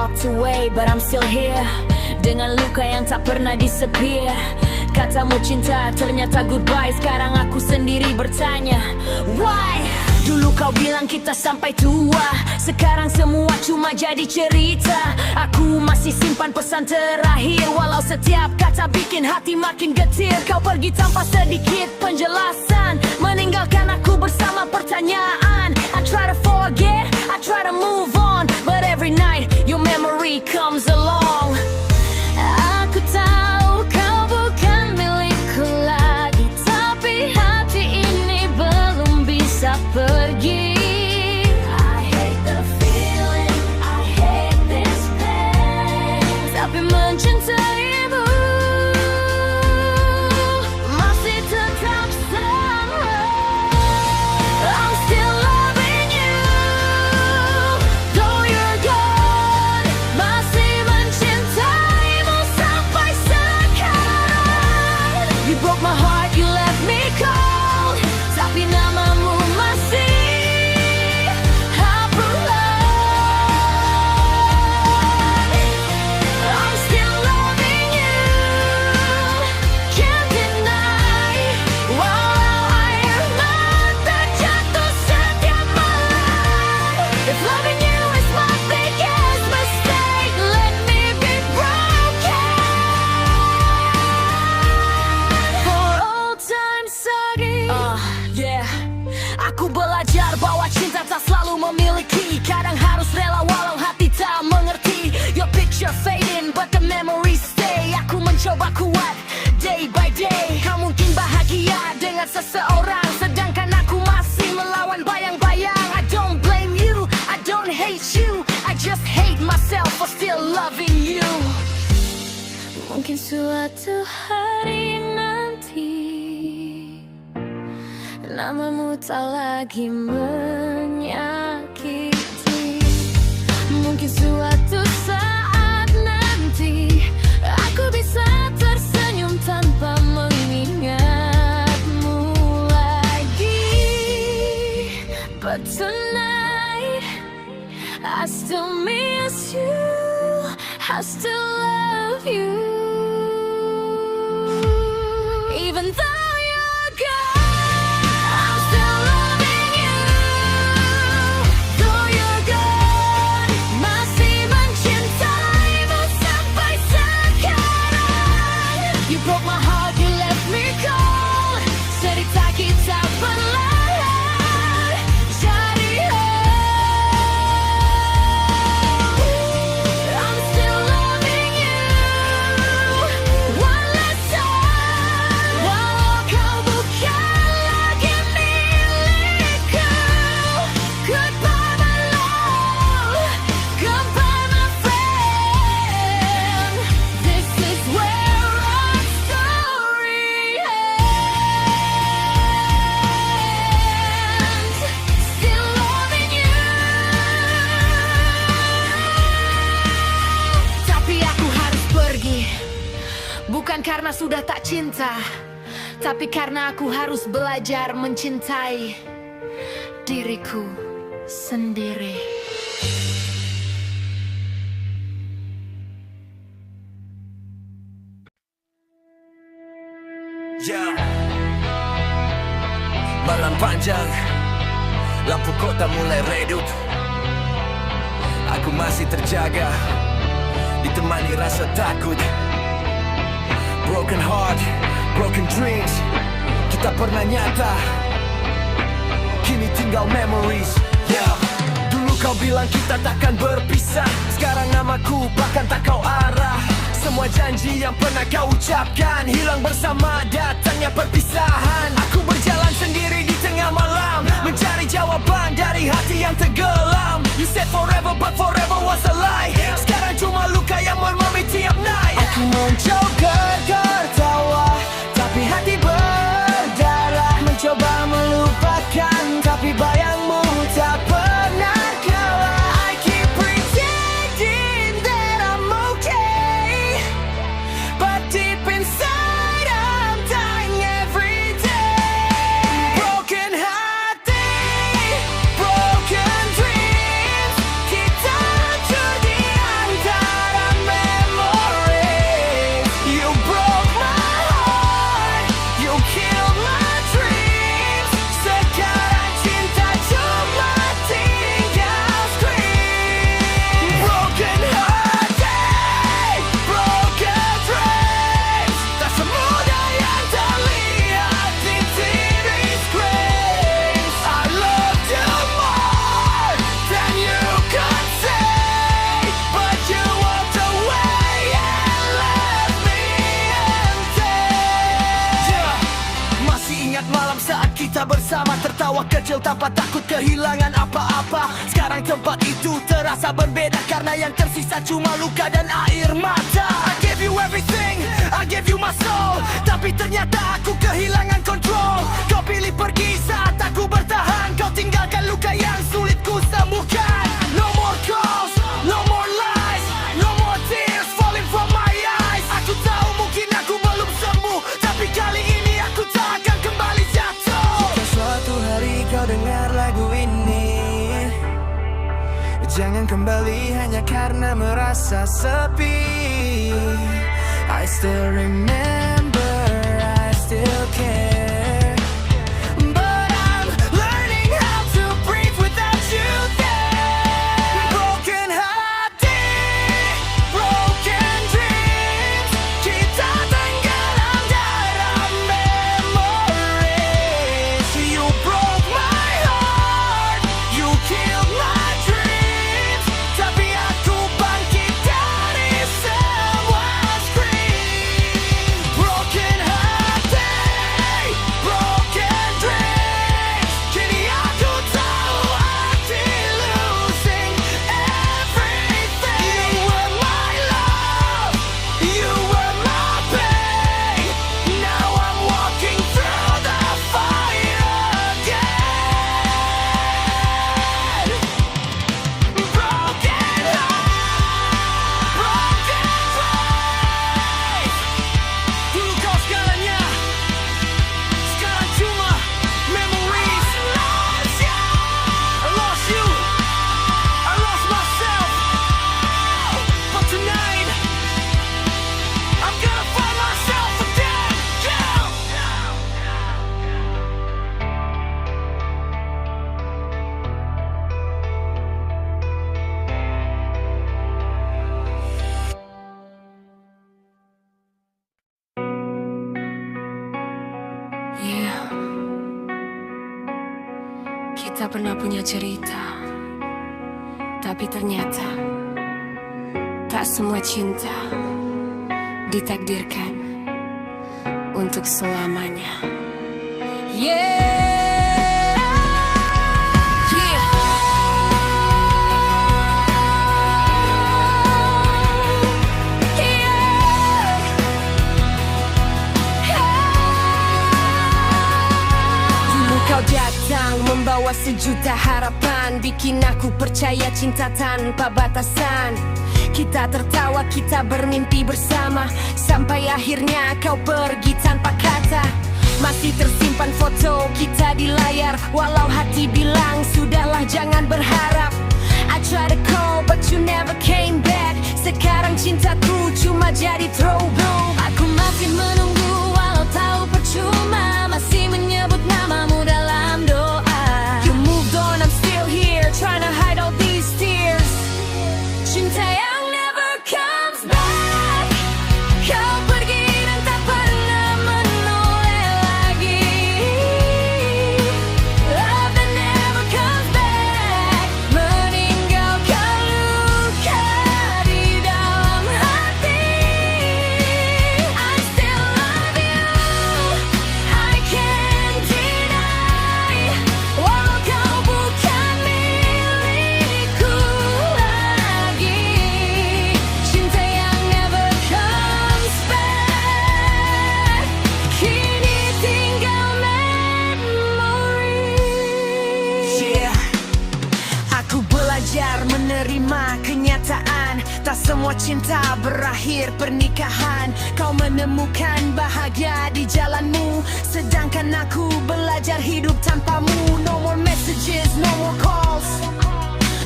walked away, but I'm still here. Dengan luka yang tak pernah disepir. Katamu cinta, ternyata goodbye. Sekarang aku sendiri bertanya, why? Dulu kau bilang kita sampai tua, sekarang semua cuma jadi cerita. Aku masih simpan pesan terakhir, walau setiap kata bikin hati makin getir. Kau pergi tanpa sedikit penjelasan, meninggalkan aku bersama pertanyaan. I try to forget, I try to move on, but every night your memory comes along. Aku tahu kau bukan milikku lagi, tapi hati ini belum bisa pergi. I hate the feeling, I hate this pain, tapi mencintaimu masih tetap sama. I'm still loving you, though you're gone. Masih mencintaimu sampai sekarang. You broke my heart, you left me cold, tapi namamu masih aku love. I'm still loving you, can't deny. Walau air mata jatuh setiap malam. If loving you is my biggest mistake, let me be broken. For old time's sake. Yeah. Aku belajar bahwa cinta tak selalu memiliki, kadang harus rela walau hati tak mengerti. Your picture fading but the memories stay. Aku mencoba kuat day by day. Kau mungkin bahagia dengan seseorang, sedangkan aku masih melawan bayang-bayang. I don't blame you, I don't hate you, I just hate myself for still loving you. Mungkin suatu hari nanti namamu tak lagi menyakiti. Mungkin suatu saat nanti aku bisa tersenyum tanpa mengingatmu lagi. But tonight I still miss you, I still love you, even though you're gone. I'm still loving you, though you're gone. Masih mencintaimu sampai sekarang. You broke my heart, you left me cold. Cerita kita perlahan jadi I'm still loving you, one last time. Walau kau bukan lagi milikku. Goodbye my love, goodbye my friend. This is where our story ends. Still loving you, tapi aku harus pergi. Bukan karena sudah tak cinta, tapi karena aku harus belajar mencintai diriku sendiri. Ya, malam panjang, lampu kota mulai redup. Aku masih terjaga, ditemani rasa takut. Broken heart, broken dreams, kita pernah nyata, kini tinggal memories. Yeah. Dulu kau bilang kita takkan berpisah, sekarang namaku bahkan tak kau arah. Semua janji yang pernah kau ucapkan hilang bersama datangnya perpisahan. Aku berjalan sendiri di tengah malam, mencari jawaban dari hati yang tenggelam. You said forever but forever was a lie. Sekarang cuma luka yang mermami tiap night. Aku mencoba tertawa, tapi hati berdarah. Mencoba melupakan, tapi bayangmu tak pernah kalah. I keep pretending that I'm okay, but deep inside I'm dying every day. Broken hati, broken dreams, kita hancur di antara. kita bersama, tertawa kecil tanpa takut kehilangan apa-apa. Sekarang tempat itu terasa berbeda, karena yang tersisa cuma luka dan air mata. I gave you everything, I gave you my soul, tapi ternyata aku kehilangan kontrol. Kau pilih pergi saat aku bertahan, kau tinggalkan luka yang sulit ku sembuhkan. No more calls, no more lies, no more tears falling from my eyes. Aku tahu mungkin aku belum sembuh, tapi kali ini aku tak akan kembali jatuh. Jika suatu hari kau dengar lagu ini, jangan kembali hanya karena merasa sepi. I still remember, I still care, but I'm learning how to breathe without you there. Broken hati, broken dreams, kita tenggelam dalam memories. You broke my heart, you killed my dreams, tapi aku bangkit dari semua scream. Broken hati, broken dreams, kini aku tahu arti losing everything. You were my love, you were my pain, now I'm walking through the fire again. Broken heart, broken dreams. Dulu kau segalanya, sekarang cuma memories. I lost you, I lost you, I lost myself, but tonight I'm gonna find myself again. Yeah. Kita pernah punya cerita, tapi ternyata tak semua cinta ditakdirkan untuk selamanya. Yeah. Dulu kau datang membawa sejuta harapan, bikin aku percaya cinta tanpa batasan. Kita tertawa, kita bermimpi bersama, sampai akhirnya kau pergi tanpa kata. Masih tersimpan foto kita di layar, walau hati bilang sudahlah jangan berharap. I tried to call but you never came back. Sekarang cintaku cuma jadi throwback. Aku masih menunggu walau tahu percuma, masih menyebut namamu dalam doa. You moved on, I'm still here, trying to hide all these tears. Cinta yang never comes back. Kau pergi dan tak pernah menoleh lagi. Love that never comes back, meninggalkan luka di dalam hati. I still love you, I can't deny. Walau kau bukan milikku lagi, cinta yang never comes back, kini tinggal memories. Yeah. Aku belajar menerima kenyataan, tak semua cinta berakhir pernikahan. Kau menemukan bahagia di jalanmu, sedangkan aku belajar hidup tanpamu. No more messages, no more calls,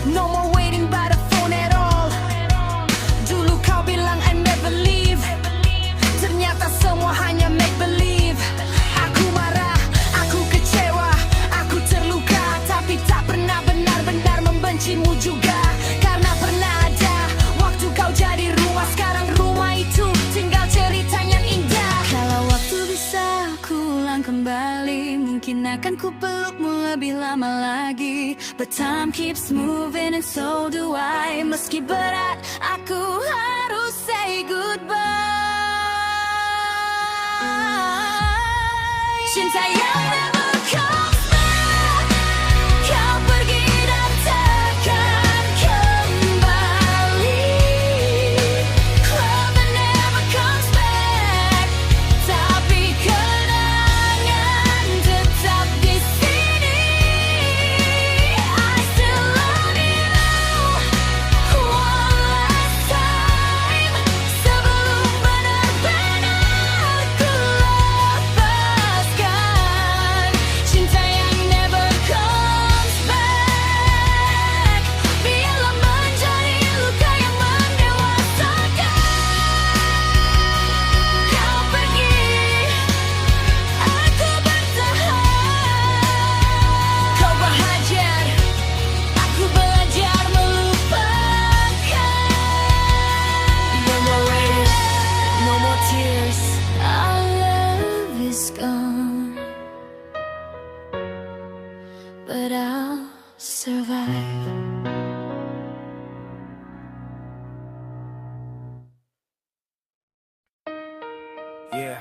no more waiting by the phone at all. Dulu kau bilang I never leave, ternyata semua hanya make believe. Aku marah, aku kecewa, aku terluka, tapi tak pernah benar-benar membencimu juga. Karena pernah ada waktu kau jadi rumah, sekarang rumah itu tinggal cerita yang indah. Kalau waktu bisa ku ulang kembali, mungkin akan ku pelukmu lebih lama lagi. But time keeps moving and so do I. Meski berat, aku harus say goodbye. Cinta yang never comes Yeah,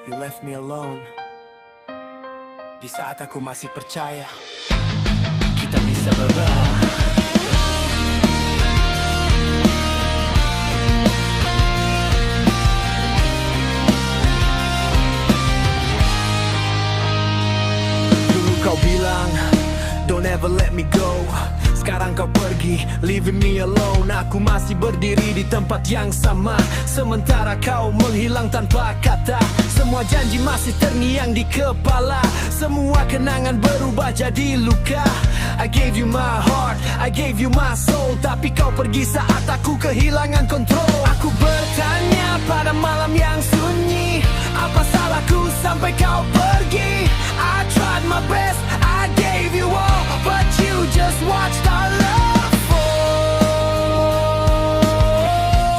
you left me alone. Di saat aku masih percaya kita bisa berubah. Dulu kau bilang, don't ever let me go. Sekarang kau pergi, leaving me alone. Aku masih berdiri di tempat yang sama, sementara kau menghilang tanpa kata. Semua janji masih terngiang di kepala, semua kenangan berubah jadi luka. I gave you my heart, I gave you my soul, tapi kau pergi saat aku kehilangan kontrol. Aku bertanya pada malam yang sunyi, apa salahku sampai kau pergi? I tried my best, I gave you all, but you just watched our love fall.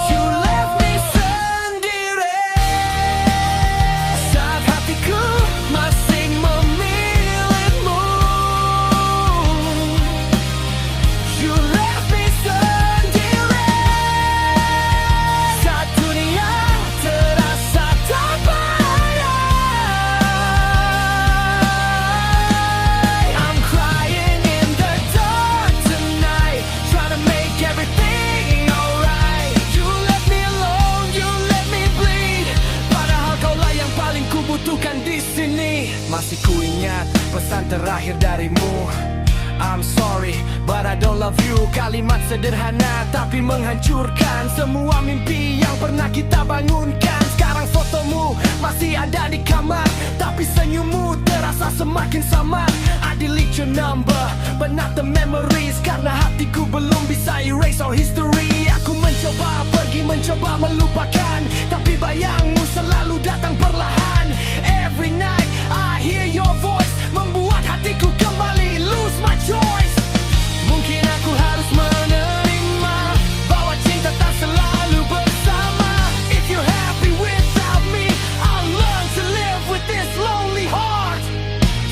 You left me sendiri saat hatiku masih memilihmu. You left me sendiri saat dunia terasa tak berdaya. I'm crying in the dark tonight, trying to make everything alright. You left me alone, you let me bleed, padahal kaulah yang paling kubutuhkan di sini. Masih kuingat pesan terakhir darimu, I'm sorry, but I don't love you. Kalimat sederhana tapi menghancurkan semua mimpi yang pernah kita bangunkan. Sekarang fotomu masih ada di kamar, tapi senyummu terasa semakin samar. I delete your number, but not the memories, karena hatiku belum bisa erase our history. Aku mencoba pergi, mencoba melupakan, tapi bayangmu selalu datang perlahan. Every night I hear your voice, membuat hatiku kembali lose my choice. Mungkin aku harus menerima bahwa cinta tak selalu bersama. If you're happy without me, I'll learn to live with this lonely heart.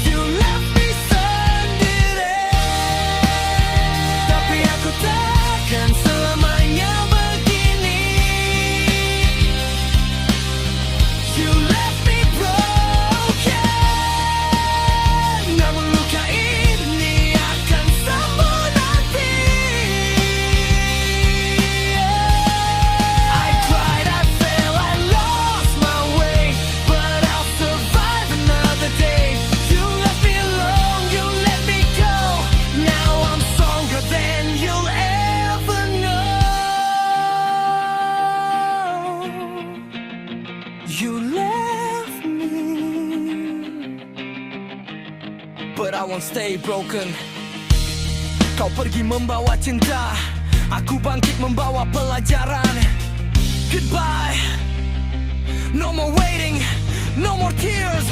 You left me sendiri, tapi aku takkan selamanya begini. You left me broken, namun luka ini akan sembuh nanti. I cried, I fell, I lost my way, but I'll survive another day. You left me alone, you let me go, now I'm stronger than you'll ever know. You left me, but I won't stay broken. Kau pergi membawa cinta, aku bangkit membawa pelajaran. Goodbye, no more waiting, no more tears,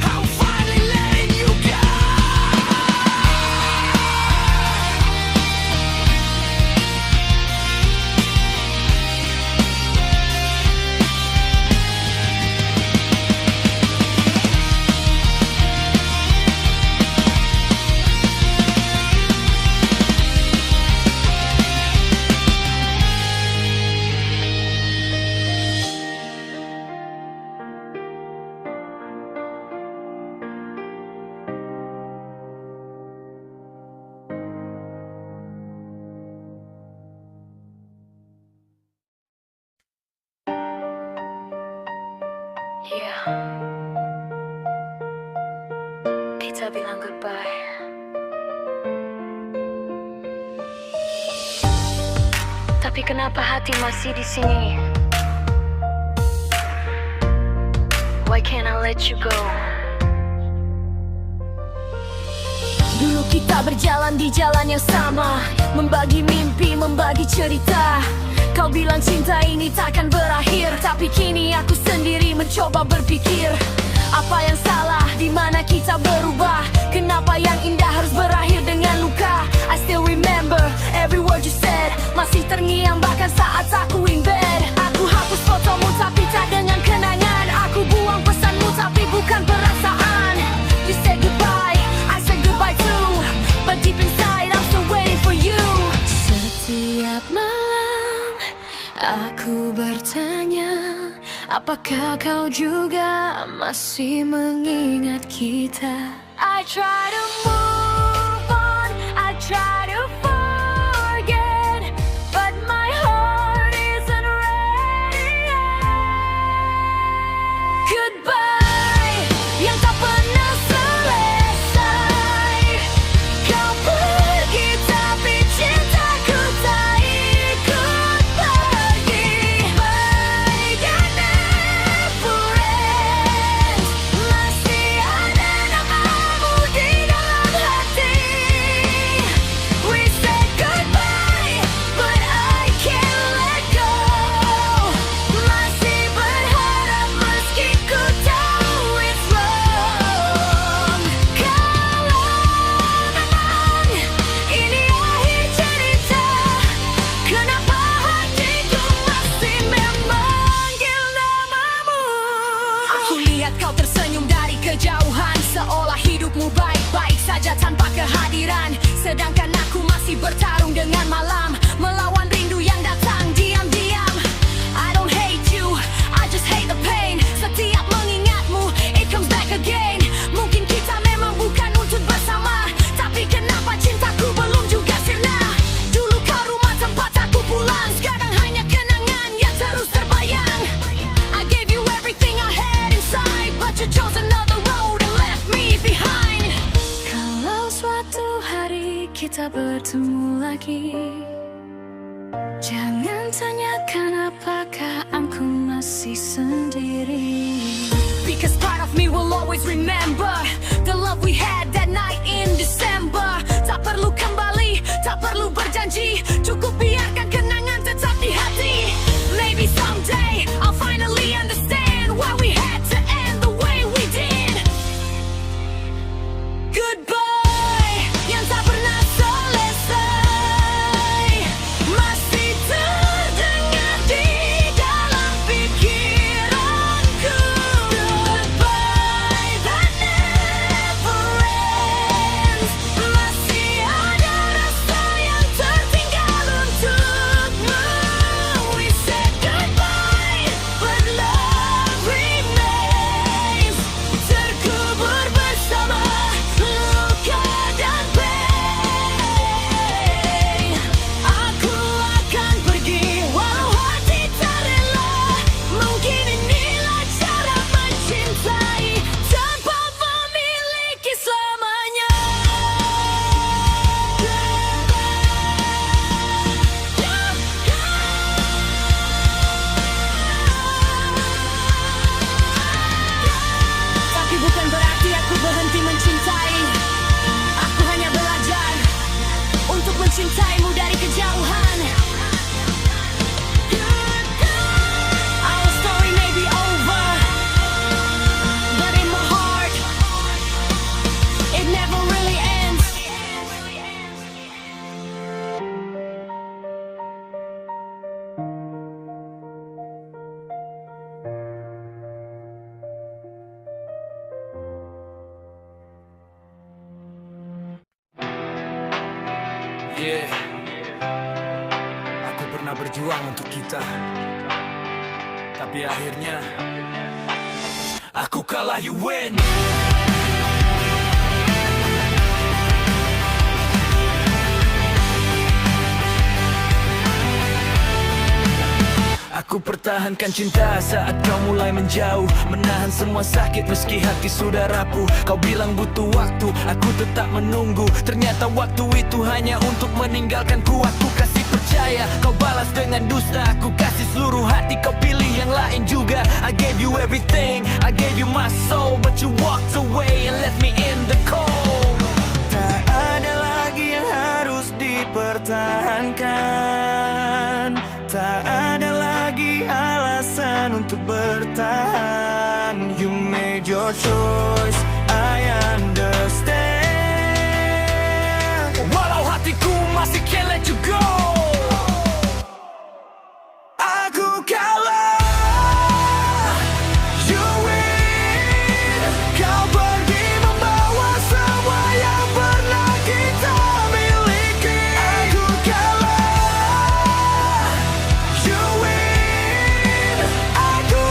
I'm finally letting you go. Yeah, kita bilang goodbye. Tapi kenapa hati masih di sini? Why can't I let you go? Dulu kita berjalan di jalan yang sama, membagi mimpi, membagi cerita. Kau bilang cinta ini takkan berakhir, tapi kini aku sendiri mencoba berpikir, apa yang salah, di mana kita berubah? Kenapa yang indah harus berakhir dengan luka? I still remember every word you said, masih terngiang bahkan saat aku in bed. Aku hapus fotomu tapi tak dengan kenangan, aku buang pesanmu tapi bukan perasaan. You said goodbye, I said goodbye too, but deep inside I'm still waiting for you. Setiap malam aku bertanya, Apakah kau juga masih mengingat kita? I try to move on, I try to forget, but my heart isn't ready yet. Goodbye, yang tak pernah selesai. Kau pergi tapi cintaku tak ikut pergi. Bagaikan never ends, masih ada namamu di dalam hati. We said goodbye, but I can't let go. Masih berharap meski ku tahu it's wrong. Kalau memang ini akhir cerita, kenapa hatiku masih memanggil namamu? Aku lihat kau tersenyum dari kejauhan, seolah hidupmu baik-baik saja tanpa kehadiran. Sedangkan aku masih bertarung dengan malam, melawan rindu yang datang diam-diam. I don't hate you, I just hate the pain. Setiap mengingatmu, it comes back again. Mungkin kita memang bukan untuk bersama, tapi kenapa cintaku belum juga sirna? Dulu kau rumah tempat aku pulang, sekarang hanya kenangan yang terus terbayang. I gave you everything I had inside, but you chose another road and left me behind. Kalau suatu hari kita bertemu lagi, jangan tanyakan apakah aku masih sendiri. Because part of me will always remember the love we had that night in December. Tak perlu kembali, tak perlu berjanji, cukup biarkan kenangan tetap di hati. Maybe someday I'll finally understand why we had to end the way we did. Goodbye, yang tak pernah selesai, masih terdengar di dalam pikiranku. Goodbye that never ends, masih ada rasa yang tertinggal untukmu. We said goodbye, but love remains, terkubur bersama luka dan pain. Aku akan pergi walau hati tak rela. Mungkin inilah cara mencintai tanpa memiliki selamanya. Tapi bukan berarti aku berhenti mencintai. Aku hanya belajar untuk mencintaimu dari kejauhan. Our story may be over, but in my heart, it never really ends. Yeah, aku pernah berjuang untuk kita, tapi akhirnya aku kalah, you win. Aku pertahankan cinta saat kau mulai menjauh, menahan semua sakit meski hati sudah rapuh. Kau bilang butuh waktu, aku tetap menunggu. Ternyata waktu itu hanya untuk meninggalkanku. Aku kasih percaya, kau balas dengan dusta. Aku kasih seluruh hati, kau pilih yang lain juga. I gave you everything, I gave you my soul, but you walked away and left me in the cold. Tak ada lagi yang harus dipertahankan, tak ada lagi alasan untuk bertahan. You made your choice, I understand. Walau hatiku masih can't let you go, aku kalah, you win. Kau pergi membawa semua yang pernah kita miliki. Aku kalah, you win. Aku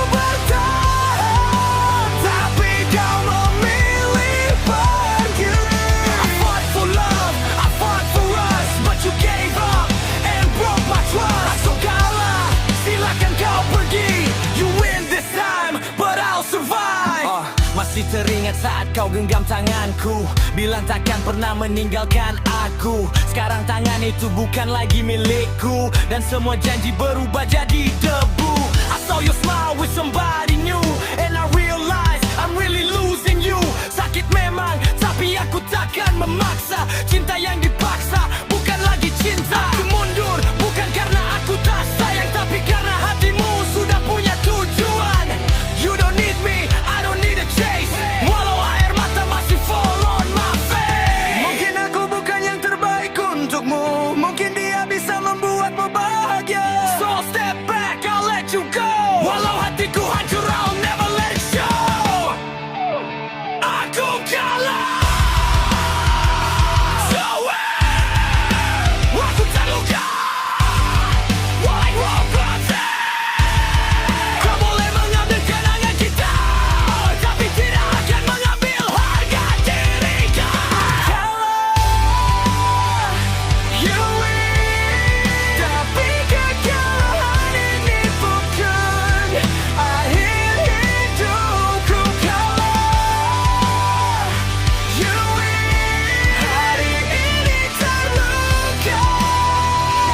teringat saat kau genggam tanganku, bilang takkan pernah meninggalkan aku. Sekarang tangan itu bukan lagi milikku, dan semua janji berubah jadi debu. I saw you smile with somebody new, and I realized I'm really losing you. Sakit memang, tapi aku takkan memaksa. Cinta yang dipaksa bukan lagi cinta. Aku mundur bukan karena aku tak sayang, tapi karena hatimu sudah punya tujuan. You don't need me, I don't need a chase. Walau air mata masih fall on my face. Mungkin aku bukan yang terbaik untukmu, mungkin dia bisa membuatmu bahagia. So step back, I'll let you go. Walau hatiku hancur, I'll never let it show. Aku kalah. Aku terluka, walau robotik. Kau boleh mengambil kenangan kita, tapi tidak akan mengambil harga diri kau. You win, tapi kekalahan ini bukan akhir hidupku. You win, hari ini terluka,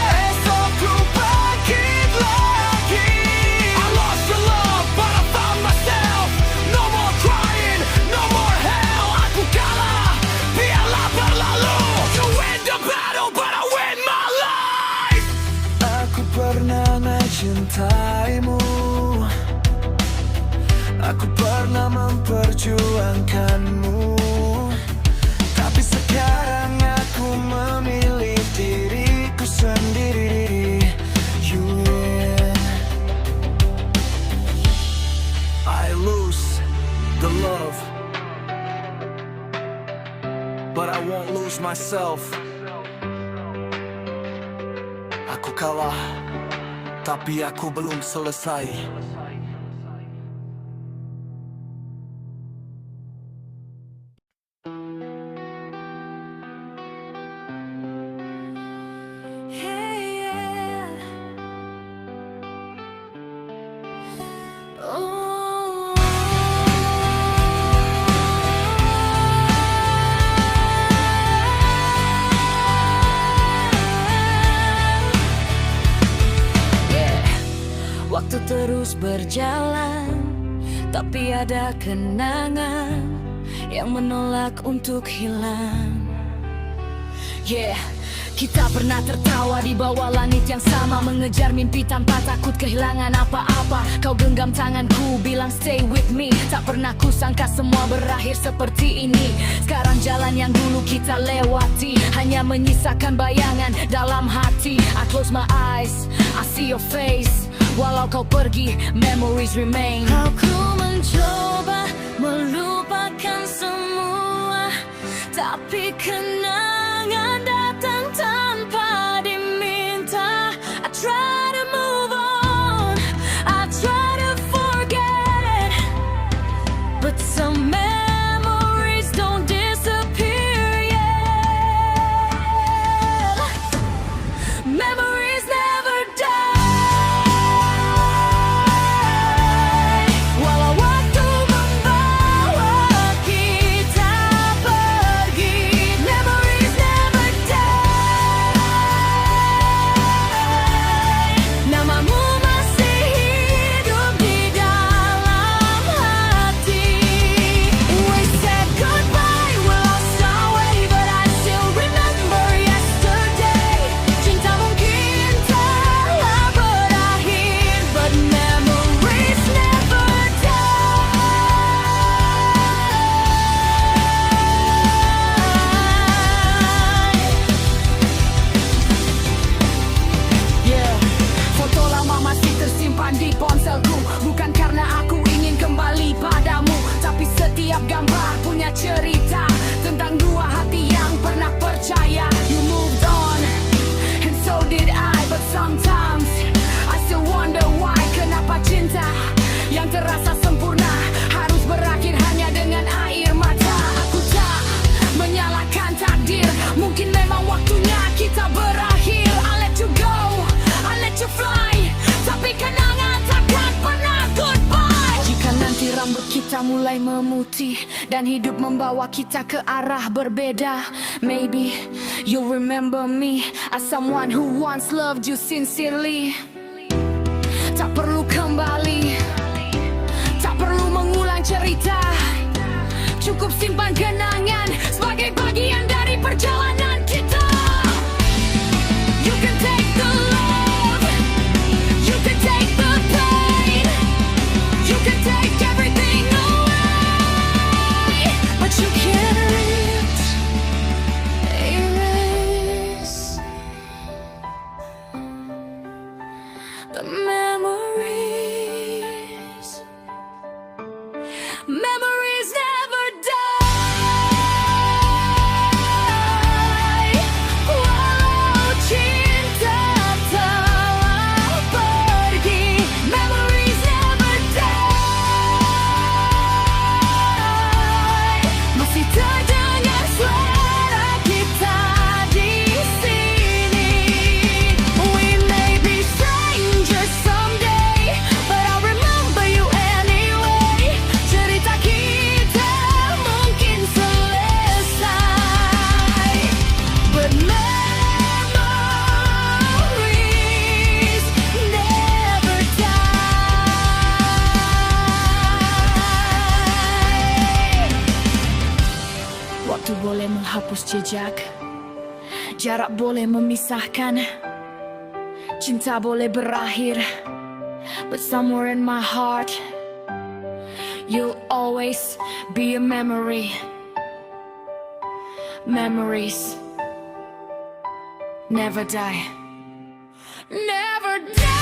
esok ku bangkit lagi. I lost your love, but I found myself. No more crying, no more hell. Aku kalah, biarlah berlalu. You win the battle, but I win my life. Aku pernah mencintaimu, aku pernah memperjuangkanmu, tapi sekarang aku memilih diriku sendiri. You win. I lose the love, but I won't lose myself. Aku kalah, tapi aku belum selesai. Hey, yeah. Oh. Yeah. Waktu terus berjalan, tapi ada kenangan yang menolak untuk hilang. Yeah, kita pernah tertawa di bawah langit yang sama, mengejar mimpi tanpa takut kehilangan apa-apa. Kau genggam tanganku, bilang stay with me. Tak pernah kusangka semua berakhir seperti ini. Sekarang jalan yang dulu kita lewati hanya menyisakan bayangan dalam hati. I close my eyes, I see your face. Walau kau pergi, memories remain. Aku mencoba melupakan semua, tapi kenangan datang tanpa diminta. I try to move on, I try to forget, but some memories don't disappear yet. Memories never die. Walau waktu membawa kita pergi, memories never die. Namamu masih hidup di dalam hati. We said goodbye, we lost our way, but I still remember yesterday. Cinta mungkin telah berakhir, but memories never die. Yeah, foto lama masih tersimpan di ponselku. Bukan karena aku ingin kembali padamu, tapi setiap gambar punya cerita tentang dua hati yang pernah percaya. You moved on, and so did I, but sometimes I still wonder why. Kenapa cinta yang terasa sempurna harus berakhir hanya dengan air mata. Aku tak menyalahkan takdir, mungkin memang waktunya kita berakhir. I let you go, I let you fly, tapi kenangan takkan pernah goodbye. Jika nanti Rambut kita mulai memutih dan hidup membawa kita ke arah berbeda. Maybe you'll remember me as someone who once loved you sincerely. Tak perlu kembali, tak perlu mengulang cerita. Cukup simpan kenangan sebagai bagian dari perjalanan kita. You can take the love, you can take the pain, you can take everything away, but you can't erase the memories. Memories never die. Walau cinta telah pergi, memories never die. Masih terdengar suara kita di sini. We may be strangers someday, but I'll remember you anyway. Cerita kita mungkin selesai, but memories never die. Waktu boleh menghapus jejak, jarak boleh memisahkan, cinta boleh berakhir, but somewhere in my heart you'll always be a memory. Memories never die. Never die.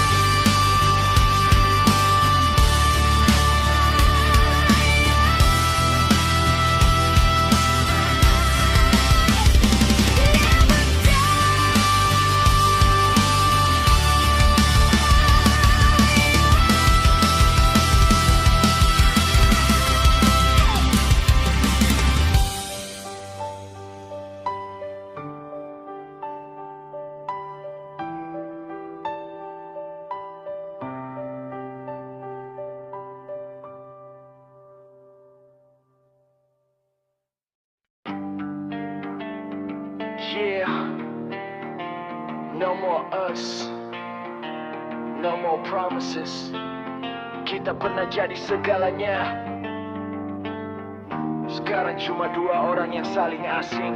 Yeah, no more us, no more promises. Kita pernah jadi segalanya. Sekarang cuma dua orang yang saling asing.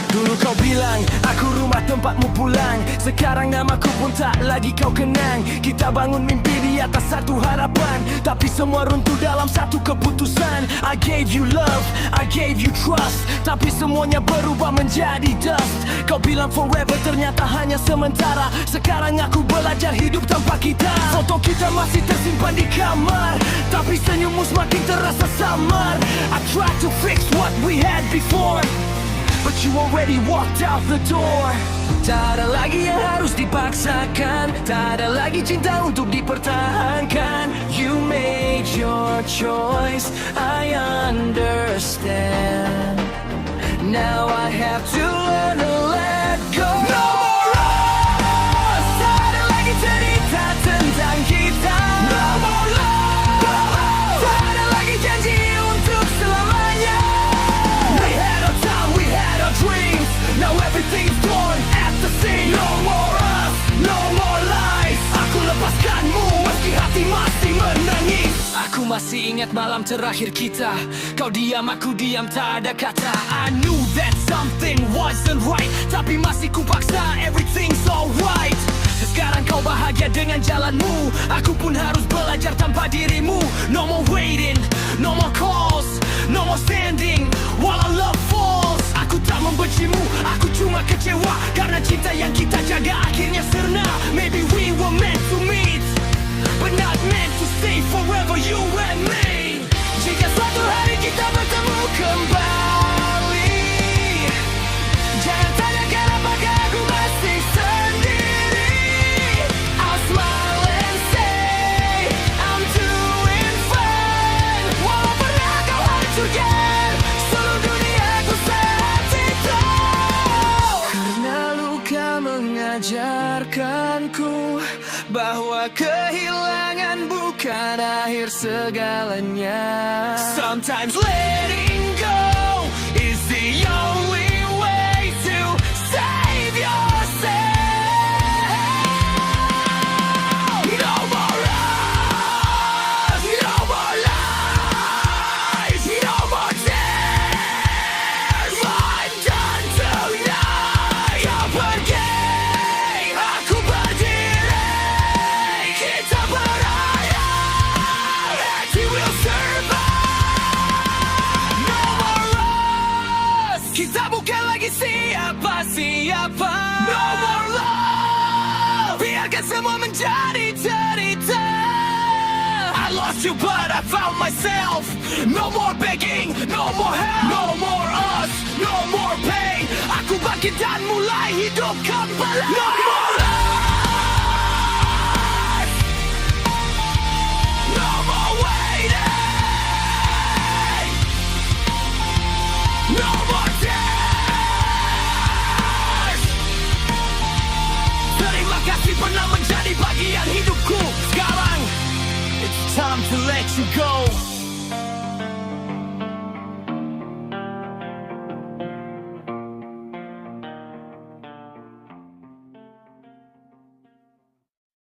Dulu kau bilang, aku rumah tempatmu pulang. Sekarang namaku pun tak lagi kau kenang. Kita bangun mimpi di atas satu harapan, tapi semua runtuh dalam satu keputusan. I gave you love, I gave you trust, tapi semuanya berubah menjadi dust. Kau bilang forever, ternyata hanya sementara. Sekarang aku belajar hidup tanpa kita. Foto kita masih tersimpan di kamar, tapi senyummu semakin terasa samar. I tried to fix what we had before, but you already walked out the door. Tak ada lagi yang harus dipaksakan, tak ada lagi cinta untuk dipertahankan. You made your choice, I understand. Now I have to learn to let go. No more us, tak ada lagi cerita tentang kita. No more love, tak ada lagi janji untuk selamanya. We had our time, we had our dreams, now everything's gone at the seams. No more us, no more lies. Aku lepaskanmu meski hati masih menangis. Aku masih ingat malam terakhir kita. Kau diam, aku diam, tak ada kata. I knew that something wasn't right, tapi masih ku paksa, everything's alright. Sekarang kau bahagia dengan jalanmu, aku pun harus belajar tanpa dirimu. No more waiting, no more calls, no more standing while our love falls. Aku tak membencimu, aku cuma kecewa karena cinta yang kita jaga akhirnya sirna. Maybe we were meant to meet, but not meant to stay forever, you and me. Jika suatu hari kita bertemu kembali, jangan tanyakan apakah aku masih sendiri. I'll smile and say I'm doing fine, walau pernah kau hancurkan seluruh duniaku saat itu. Karena luka mengajar mengajarkanku bahwa kehilangan bukan akhir segalanya. Sometimes letting go is the only way to save yourself. No more us, no more lies, no more tears. I'm done tonight. Kau pergi, aku berdiri. Kita beraya, and we will survive. No more us. Kita bukan lagi siapa-siapa. No more love. Biarkan semua menjadi cerita. I lost you but I found myself. No more begging, no more help. No more us, no more pain. Aku bangkit dan mulai hidup kembali. No more life. No more waiting. No more tears. Terima kasih pernah menjadi bagian hidupku. Sekarang it's time to let you go.